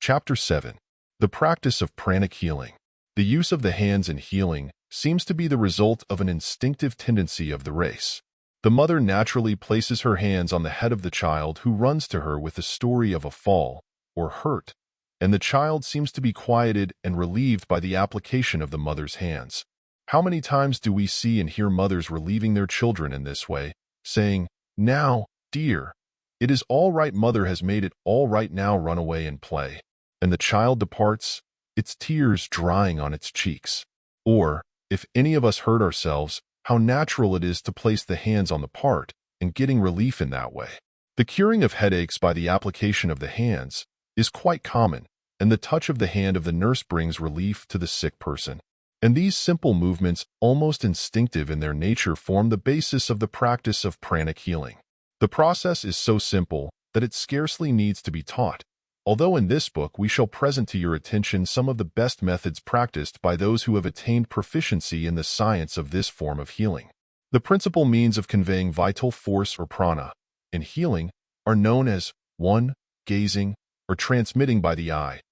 Chapter 7. The Practice of Pranic Healing. The use of the hands in healing seems to be the result of an instinctive tendency of the race. The mother naturally places her hands on the head of the child who runs to her with the story of a fall or hurt, and the child seems to be quieted and relieved by the application of the mother's hands. How many times do we see and hear mothers relieving their children in this way, saying, "Now, dear, it is all right, mother has made it all right, now run away and play." And the child departs, its tears drying on its cheeks. Or, if any of us hurt ourselves, how natural it is to place the hands on the part and getting relief in that way. The curing of headaches by the application of the hands is quite common, and the touch of the hand of the nurse brings relief to the sick person. And these simple movements, almost instinctive in their nature, form the basis of the practice of pranic healing. The process is so simple that it scarcely needs to be taught, although in this book we shall present to your attention some of the best methods practiced by those who have attained proficiency in the science of this form of healing. The principal means of conveying vital force or prana in healing are known as 1. Gazing, or transmitting by the eye,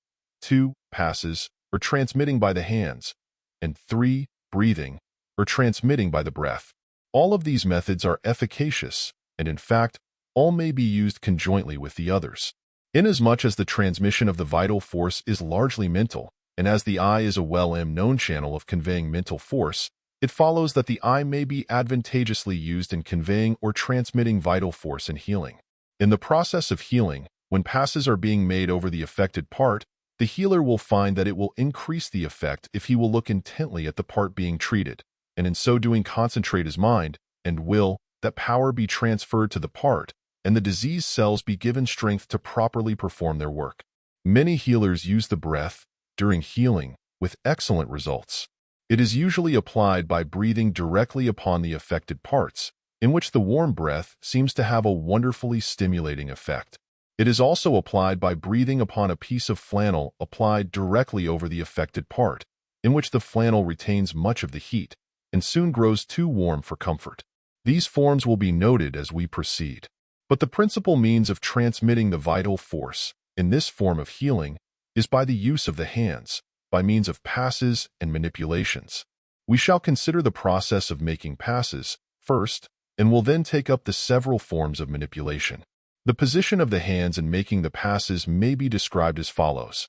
2. Passes, or transmitting by the hands, and 3. Breathing, or transmitting by the breath. All of these methods are efficacious, and in fact, all may be used conjointly with the others. Inasmuch as the transmission of the vital force is largely mental, and as the eye is a well-known channel of conveying mental force, it follows that the eye may be advantageously used in conveying or transmitting vital force in healing. In the process of healing, when passes are being made over the affected part, the healer will find that it will increase the effect if he will look intently at the part being treated, and in so doing concentrate his mind and will that power be transferred to the part, and the diseased cells be given strength to properly perform their work. Many healers use the breath during healing with excellent results. It is usually applied by breathing directly upon the affected parts, in which the warm breath seems to have a wonderfully stimulating effect. It is also applied by breathing upon a piece of flannel applied directly over the affected part, in which the flannel retains much of the heat and soon grows too warm for comfort. These forms will be noted as we proceed. But the principal means of transmitting the vital force in this form of healing is by the use of the hands, by means of passes and manipulations. We shall consider the process of making passes first, and will then take up the several forms of manipulation. The position of the hands in making the passes may be described as follows.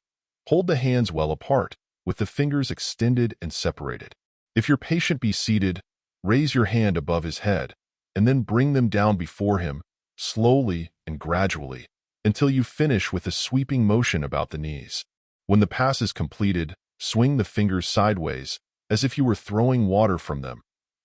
Hold the hands well apart, with the fingers extended and separated. If your patient be seated, raise your hand above his head, and then bring them down before him, slowly and gradually, until you finish with a sweeping motion about the knees. When the pass is completed, swing the fingers sideways, as if you were throwing water from them,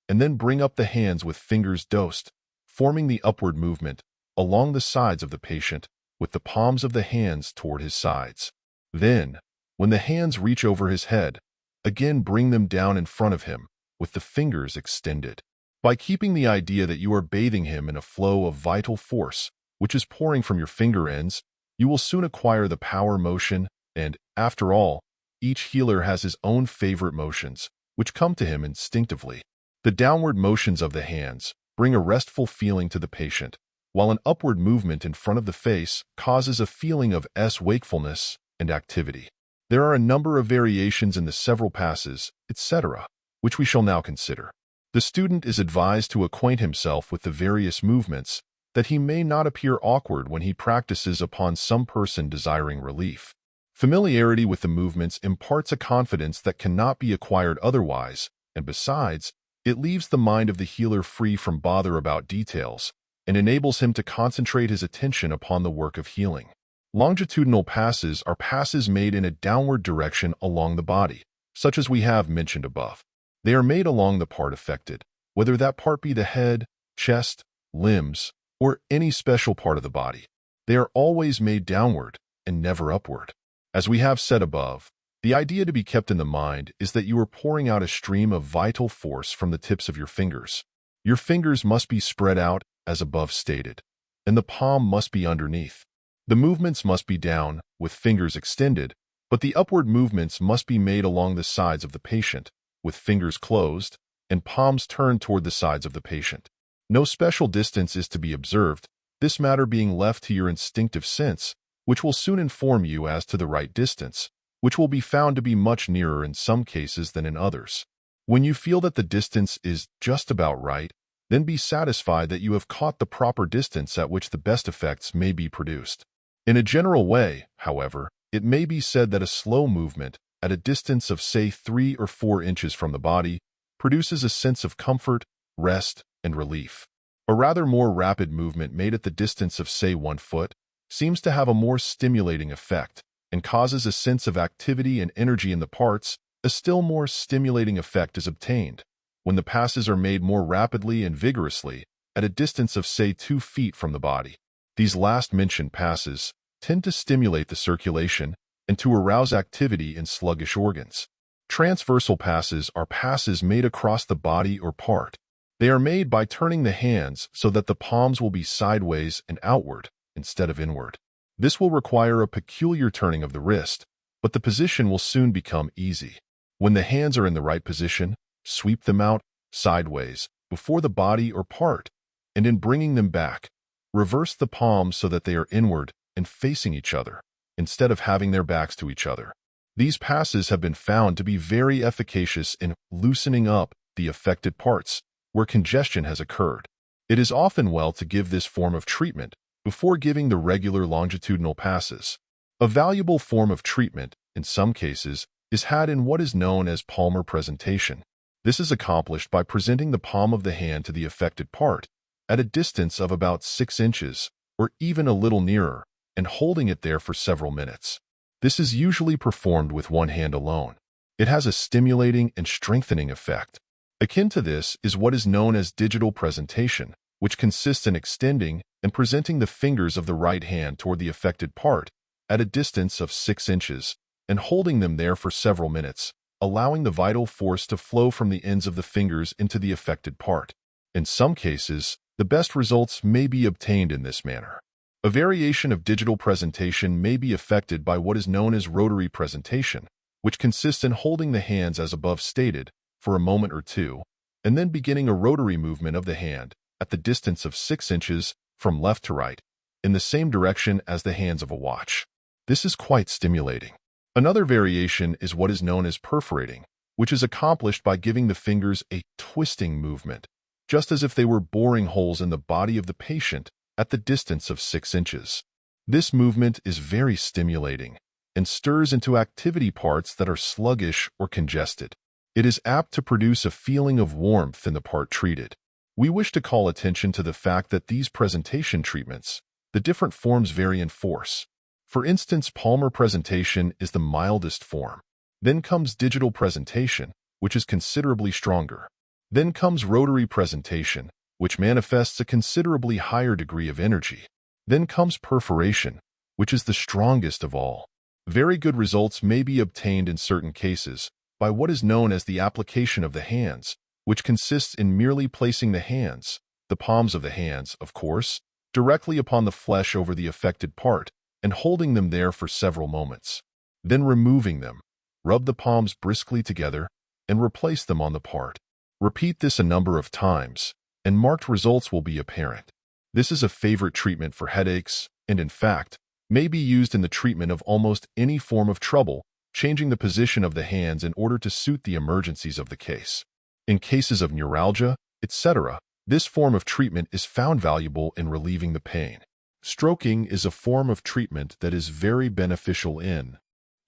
and then bring up the hands with fingers dosed, forming the upward movement, along the sides of the patient, with the palms of the hands toward his sides. Then, when the hands reach over his head, again bring them down in front of him, with the fingers extended. By keeping the idea that you are bathing him in a flow of vital force, which is pouring from your finger ends, you will soon acquire the power motion, and, after all, each healer has his own favorite motions, which come to him instinctively. The downward motions of the hands bring a restful feeling to the patient, while an upward movement in front of the face causes a feeling of wakefulness and activity. There are a number of variations in the several passes, etc., which we shall now consider. The student is advised to acquaint himself with the various movements, that he may not appear awkward when he practices upon some person desiring relief. Familiarity with the movements imparts a confidence that cannot be acquired otherwise, and besides, it leaves the mind of the healer free from bother about details, and enables him to concentrate his attention upon the work of healing. Longitudinal passes are passes made in a downward direction along the body, such as we have mentioned above. They are made along the part affected, whether that part be the head, chest, limbs, or any special part of the body. They are always made downward and never upward. As we have said above, the idea to be kept in the mind is that you are pouring out a stream of vital force from the tips of your fingers. Your fingers must be spread out, as above stated, and the palm must be underneath. The movements must be down, with fingers extended, but the upward movements must be made along the sides of the patient, with fingers closed and palms turned toward the sides of the patient. No special distance is to be observed, this matter being left to your instinctive sense, which will soon inform you as to the right distance, which will be found to be much nearer in some cases than in others. When you feel that the distance is just about right, then be satisfied that you have caught the proper distance at which the best effects may be produced. In a general way, however, it may be said that a slow movement, at a distance of say 3 or 4 inches from the body, produces a sense of comfort, rest, and relief. A rather more rapid movement made at the distance of say 1 foot seems to have a more stimulating effect and causes a sense of activity and energy in the parts. A still more stimulating effect is obtained when the passes are made more rapidly and vigorously at a distance of say 2 feet from the body. These last-mentioned passes tend to stimulate the circulation and to arouse activity in sluggish organs. Transversal passes are passes made across the body or part. They are made by turning the hands so that the palms will be sideways and outward instead of inward. This will require a peculiar turning of the wrist, but the position will soon become easy. When the hands are in the right position, sweep them out sideways before the body or part, and in bringing them back, reverse the palms so that they are inward and facing each other, instead of having their backs to each other. These passes have been found to be very efficacious in loosening up the affected parts where congestion has occurred. It is often well to give this form of treatment before giving the regular longitudinal passes. A valuable form of treatment, in some cases, is had in what is known as palmar presentation. This is accomplished by presenting the palm of the hand to the affected part at a distance of about 6 inches or even a little nearer and holding it there for several minutes. This is usually performed with one hand alone. It has a stimulating and strengthening effect. Akin to this is what is known as digital presentation, which consists in extending and presenting the fingers of the right hand toward the affected part at a distance of 6 inches and holding them there for several minutes, allowing the vital force to flow from the ends of the fingers into the affected part. In some cases, the best results may be obtained in this manner. A variation of digital presentation may be affected by what is known as rotary presentation, which consists in holding the hands as above stated for a moment or two, and then beginning a rotary movement of the hand at the distance of 6 inches from left to right, in the same direction as the hands of a watch. This is quite stimulating. Another variation is what is known as perforating, which is accomplished by giving the fingers a twisting movement, just as if they were boring holes in the body of the patient at the distance of 6 inches. This movement is very stimulating and stirs into activity parts that are sluggish or congested. It is apt to produce a feeling of warmth in the part treated. We wish to call attention to the fact that these presentation treatments, the different forms vary in force. For instance, palmar presentation is the mildest form. Then comes digital presentation, which is considerably stronger. Then comes rotary presentation, which manifests a considerably higher degree of energy. Then comes perforation, which is the strongest of all. Very good results may be obtained in certain cases by what is known as the application of the hands, which consists in merely placing the hands, the palms of the hands, of course, directly upon the flesh over the affected part, and holding them there for several moments. Then removing them, rub the palms briskly together, and replace them on the part. Repeat this a number of times, and marked results will be apparent. This is a favorite treatment for headaches, and in fact, may be used in the treatment of almost any form of trouble, changing the position of the hands in order to suit the emergencies of the case. In cases of neuralgia, etc., this form of treatment is found valuable in relieving the pain. Stroking is a form of treatment that is very beneficial in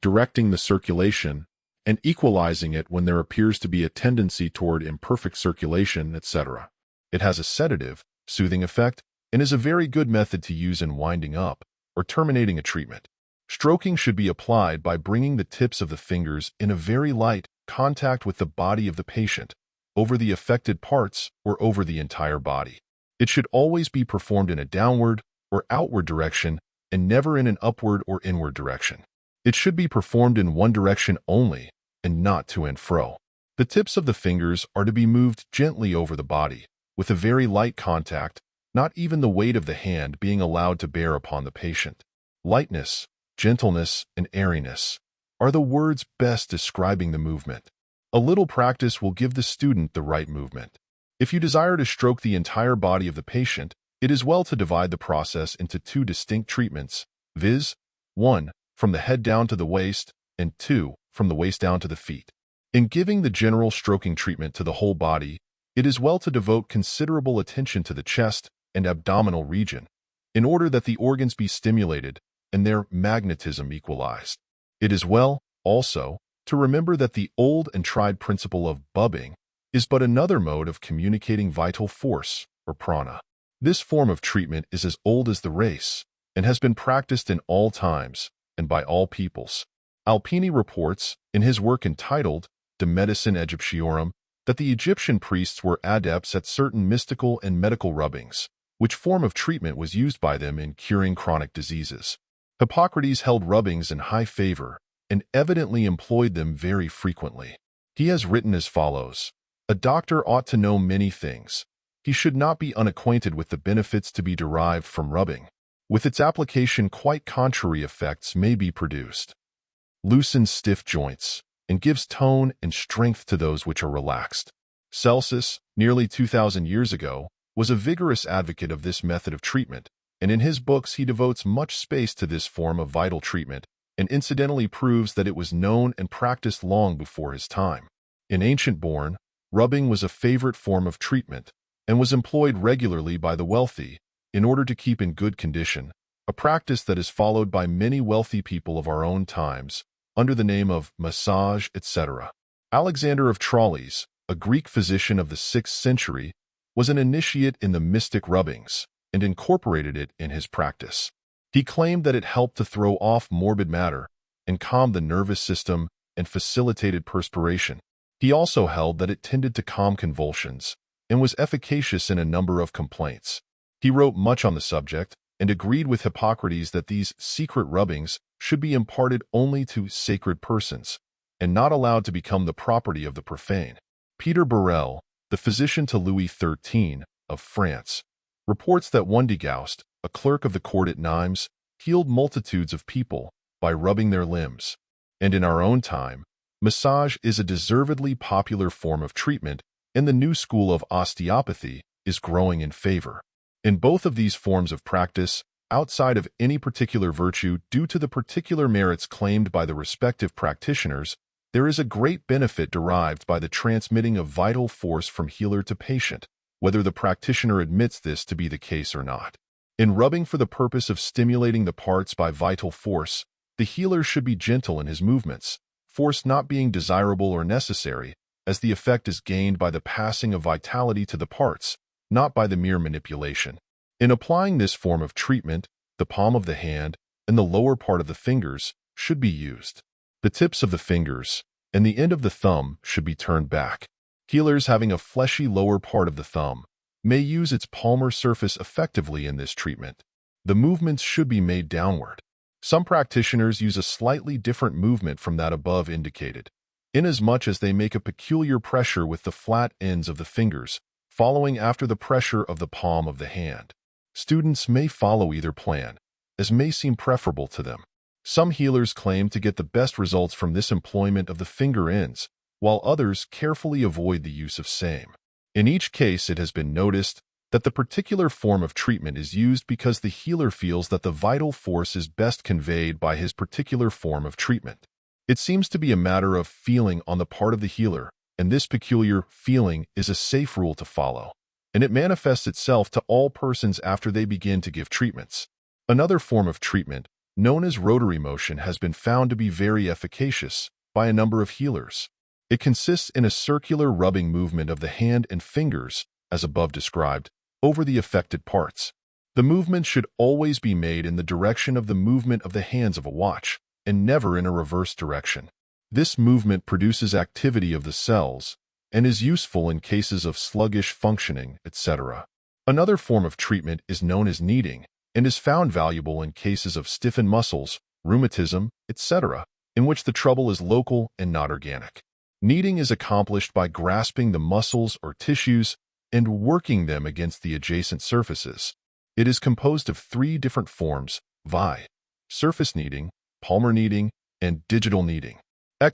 directing the circulation and equalizing it when there appears to be a tendency toward imperfect circulation, etc. It has a sedative, soothing effect, and is a very good method to use in winding up or terminating a treatment. Stroking should be applied by bringing the tips of the fingers in a very light contact with the body of the patient, over the affected parts or over the entire body. It should always be performed in a downward or outward direction and never in an upward or inward direction. It should be performed in one direction only and not to and fro. The tips of the fingers are to be moved gently over the body, with a very light contact, not even the weight of the hand being allowed to bear upon the patient. Lightness, gentleness, and airiness are the words best describing the movement. A little practice will give the student the right movement. If you desire to stroke the entire body of the patient, it is well to divide the process into two distinct treatments, viz., 1. From the head down to the waist, and 2. From the waist down to the feet. In giving the general stroking treatment to the whole body, it is well to devote considerable attention to the chest and abdominal region, in order that the organs be stimulated and their magnetism equalized. It is well, also, to remember that the old and tried principle of bubbing is but another mode of communicating vital force, or prana. This form of treatment is as old as the race, and has been practiced in all times and by all peoples. Alpini reports, in his work entitled De Medicine Egyptiorum, that the Egyptian priests were adepts at certain mystical and medical rubbings, which form of treatment was used by them in curing chronic diseases. Hippocrates held rubbings in high favor and evidently employed them very frequently. He has written as follows: "A doctor ought to know many things. He should not be unacquainted with the benefits to be derived from rubbing. With its application, quite contrary effects may be produced. Loosens stiff joints, and gives tone and strength to those which are relaxed." Celsus, nearly 2,000 years ago, was a vigorous advocate of this method of treatment, and in his books he devotes much space to this form of vital treatment, and incidentally proves that it was known and practiced long before his time. In ancient Borne, rubbing was a favorite form of treatment, and was employed regularly by the wealthy in order to keep in good condition, a practice that is followed by many wealthy people of our own times, under the name of massage, etc. Alexander of Tralles, a Greek physician of the 6th century, was an initiate in the mystic rubbings, and incorporated it in his practice. He claimed that it helped to throw off morbid matter, and calmed the nervous system, and facilitated perspiration. He also held that it tended to calm convulsions, and was efficacious in a number of complaints. He wrote much on the subject, and agreed with Hippocrates that these secret rubbings should be imparted only to sacred persons, and not allowed to become the property of the profane. Peter Borel, the physician to Louis XIII of France, reports that one Degaust, a clerk of the court at Nimes, healed multitudes of people by rubbing their limbs. And in our own time, massage is a deservedly popular form of treatment, and the new school of osteopathy is growing in favor. In both of these forms of practice, outside of any particular virtue due to the particular merits claimed by the respective practitioners, there is a great benefit derived by the transmitting of vital force from healer to patient, whether the practitioner admits this to be the case or not. In rubbing for the purpose of stimulating the parts by vital force, the healer should be gentle in his movements, force not being desirable or necessary, as the effect is gained by the passing of vitality to the parts, not by the mere manipulation. In applying this form of treatment, the palm of the hand and the lower part of the fingers should be used. The tips of the fingers and the end of the thumb should be turned back. Healers having a fleshy lower part of the thumb may use its palmar surface effectively in this treatment. The movements should be made downward. Some practitioners use a slightly different movement from that above indicated, inasmuch as they make a peculiar pressure with the flat ends of the fingers, following after the pressure of the palm of the hand. Students may follow either plan, as may seem preferable to them. Some healers claim to get the best results from this employment of the finger ends, while others carefully avoid the use of same. In each case, it has been noticed that the particular form of treatment is used because the healer feels that the vital force is best conveyed by his particular form of treatment. It seems to be a matter of feeling on the part of the healer, and this peculiar feeling is a safe rule to follow, and it manifests itself to all persons after they begin to give treatments. Another form of treatment, known as rotary motion, has been found to be very efficacious by a number of healers. It consists in a circular rubbing movement of the hand and fingers, as above described, over the affected parts. The movement should always be made in the direction of the movement of the hands of a watch, and never in a reverse direction. This movement produces activity of the cells and is useful in cases of sluggish functioning, etc. Another form of treatment is known as kneading and is found valuable in cases of stiffened muscles, rheumatism, etc., in which the trouble is local and not organic. Kneading is accomplished by grasping the muscles or tissues and working them against the adjacent surfaces. It is composed of 3 different forms: surface kneading, palmar kneading, and digital kneading.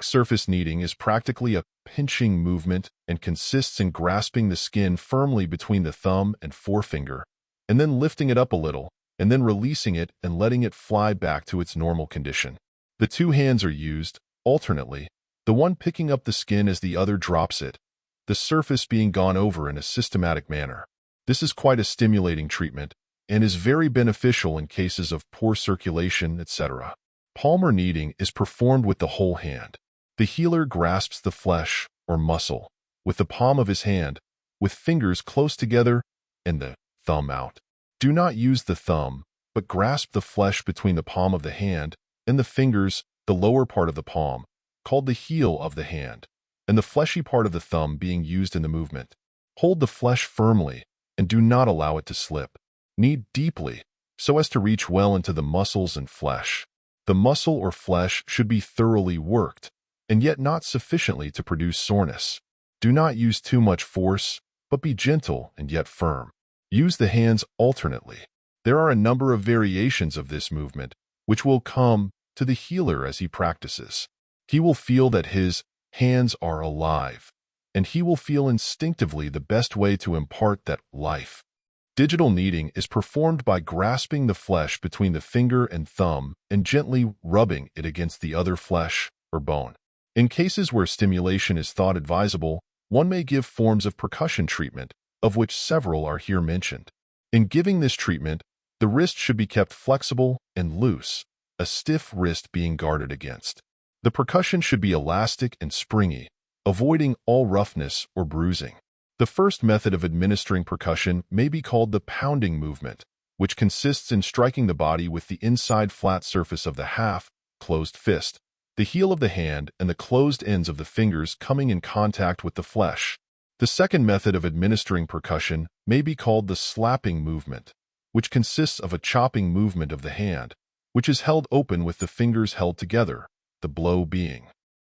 Surface kneading is practically a pinching movement and consists in grasping the skin firmly between the thumb and forefinger, and then lifting it up a little and then releasing it and letting it fly back to its normal condition. The two hands are used alternately, the one picking up the skin as the other drops it, the surface being gone over in a systematic manner. This is quite a stimulating treatment and is very beneficial in cases of poor circulation, etc. Palmar kneading is performed with the whole hand. The healer grasps the flesh or muscle with the palm of his hand, with fingers close together and the thumb out. Do not use the thumb, but grasp the flesh between the palm of the hand and the fingers, the lower part of the palm, called the heel of the hand, and the fleshy part of the thumb being used in the movement. Hold the flesh firmly and do not allow it to slip. Knead deeply so as to reach well into the muscles and flesh. The muscle or flesh should be thoroughly worked, and yet not sufficiently to produce soreness. Do not use too much force, but be gentle and yet firm. Use the hands alternately. There are a number of variations of this movement, which will come to the healer as he practices. He will feel that his hands are alive, and he will feel instinctively the best way to impart that life. Digital kneading is performed by grasping the flesh between the finger and thumb and gently rubbing it against the other flesh or bone. In cases where stimulation is thought advisable, one may give forms of percussion treatment, of which several are here mentioned. In giving this treatment, the wrist should be kept flexible and loose, a stiff wrist being guarded against. The percussion should be elastic and springy, avoiding all roughness or bruising. The first method of administering percussion may be called the pounding movement, which consists in striking the body with the inside flat surface of the half-closed fist, the heel of the hand and the closed ends of the fingers coming in contact with the flesh. The second method of administering percussion may be called the slapping movement, which consists of a chopping movement of the hand, which is held open with the fingers held together, the blow being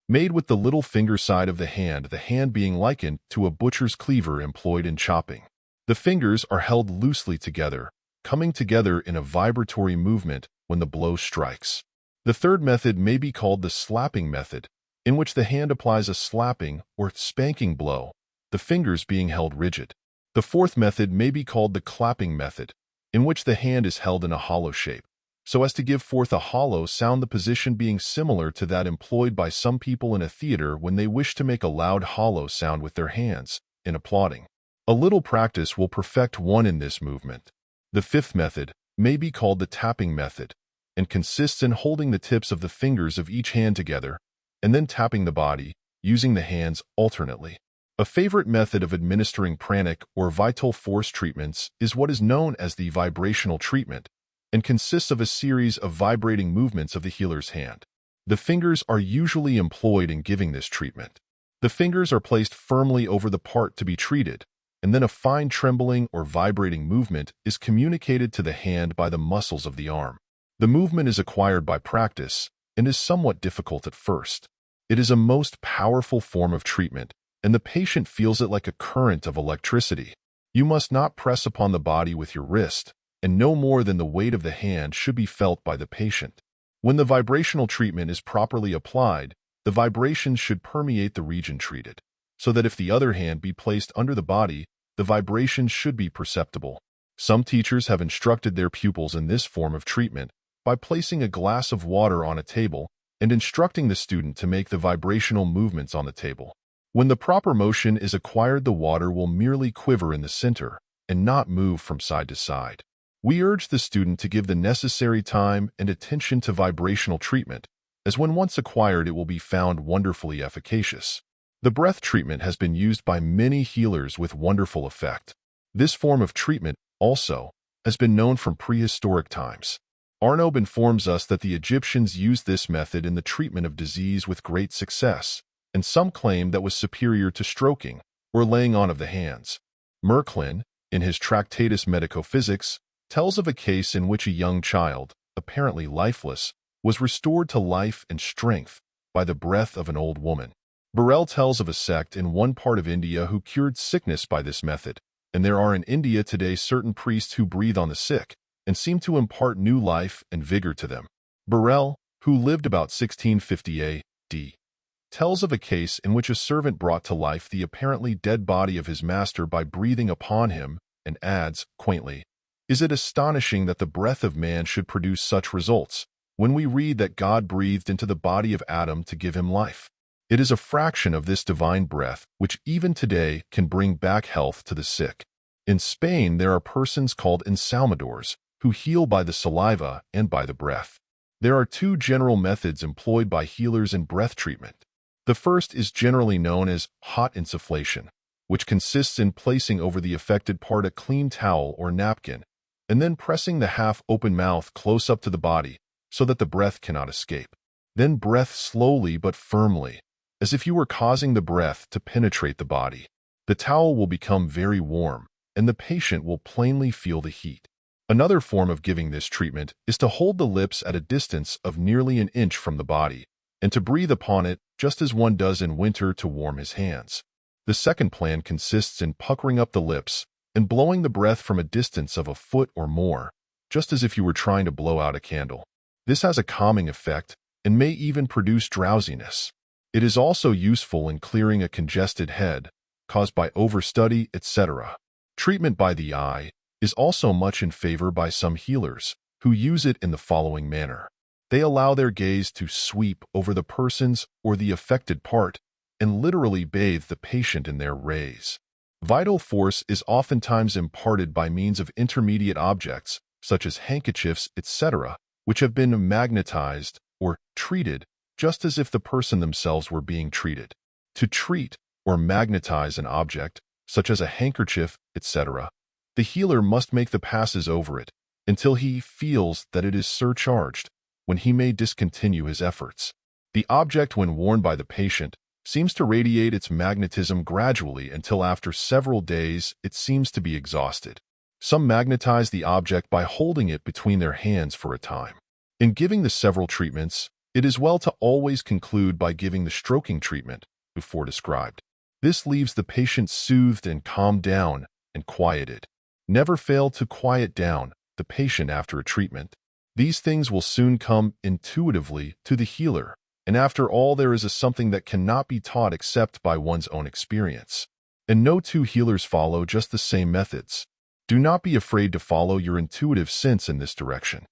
made with the little finger side of the hand being likened to a butcher's cleaver employed in chopping. The fingers are held loosely together, coming together in a vibratory movement when the blow strikes. The third method may be called the slapping method, in which the hand applies a slapping or spanking blow, the fingers being held rigid. The fourth method may be called the clapping method, in which the hand is held in a hollow shape, so as to give forth a hollow sound, the position being similar to that employed by some people in a theater when they wish to make a loud hollow sound with their hands, in applauding. A little practice will perfect one in this movement. The fifth method may be called the tapping method, and consists in holding the tips of the fingers of each hand together, and then tapping the body, using the hands alternately. A favorite method of administering pranic or vital force treatments is what is known as the vibrational treatment, and consists of a series of vibrating movements of the healer's hand. The fingers are usually employed in giving this treatment. The fingers are placed firmly over the part to be treated, and then a fine trembling or vibrating movement is communicated to the hand by the muscles of the arm. The movement is acquired by practice and is somewhat difficult at first. It is a most powerful form of treatment, and the patient feels it like a current of electricity. You must not press upon the body with your wrist, and no more than the weight of the hand should be felt by the patient. When the vibrational treatment is properly applied, the vibrations should permeate the region treated, so that if the other hand be placed under the body, the vibrations should be perceptible. Some teachers have instructed their pupils in this form of treatment by placing a glass of water on a table and instructing the student to make the vibrational movements on the table. When the proper motion is acquired, the water will merely quiver in the center and not move from side to side. We urge the student to give the necessary time and attention to vibrational treatment, as when once acquired it will be found wonderfully efficacious. The breath treatment has been used by many healers with wonderful effect. This form of treatment, also, has been known from prehistoric times. Arnob informs us that the Egyptians used this method in the treatment of disease with great success, and some claim that was superior to stroking, or laying on of the hands. Merklin, in his Tractatus Medicophysics, tells of a case in which a young child, apparently lifeless, was restored to life and strength by the breath of an old woman. Burrell tells of a sect in one part of India who cured sickness by this method, and there are in India today certain priests who breathe on the sick and seem to impart new life and vigor to them. Burrell, who lived about 1650 A.D., tells of a case in which a servant brought to life the apparently dead body of his master by breathing upon him, and adds, quaintly, Is it astonishing that the breath of man should produce such results, when we read that God breathed into the body of Adam to give him life? It is a fraction of this divine breath which even today can bring back health to the sick. In Spain, there are persons called ensalmadors, who heal by the saliva and by the breath. There are two general methods employed by healers in breath treatment. The first is generally known as hot insufflation, which consists in placing over the affected part a clean towel or napkin, and then pressing the half-open mouth close up to the body so that the breath cannot escape. Then breathe slowly but firmly, as if you were causing the breath to penetrate the body. The towel will become very warm, and the patient will plainly feel the heat. Another form of giving this treatment is to hold the lips at a distance of nearly an inch from the body, and to breathe upon it just as one does in winter to warm his hands. The second plan consists in puckering up the lips and blowing the breath from a distance of a foot or more, just as if you were trying to blow out a candle. This has a calming effect and may even produce drowsiness. It is also useful in clearing a congested head caused by overstudy, etc. Treatment by the eye is also much in favor by some healers, who use it in the following manner. They allow their gaze to sweep over the person's or the affected part and literally bathe the patient in their rays. Vital force is oftentimes imparted by means of intermediate objects, such as handkerchiefs, etc., which have been magnetized or treated just as if the person themselves were being treated. To treat or magnetize an object, such as a handkerchief, etc., the healer must make the passes over it until he feels that it is surcharged, when he may discontinue his efforts. The object, when worn by the patient, seems to radiate its magnetism gradually until after several days it seems to be exhausted. Some magnetize the object by holding it between their hands for a time. In giving the several treatments, it is well to always conclude by giving the stroking treatment before described. This leaves the patient soothed and calmed down and quieted. Never fail to quiet down the patient after a treatment. These things will soon come intuitively to the healer, and after all, there is something that cannot be taught except by one's own experience. And no two healers follow just the same methods. Do not be afraid to follow your intuitive sense in this direction.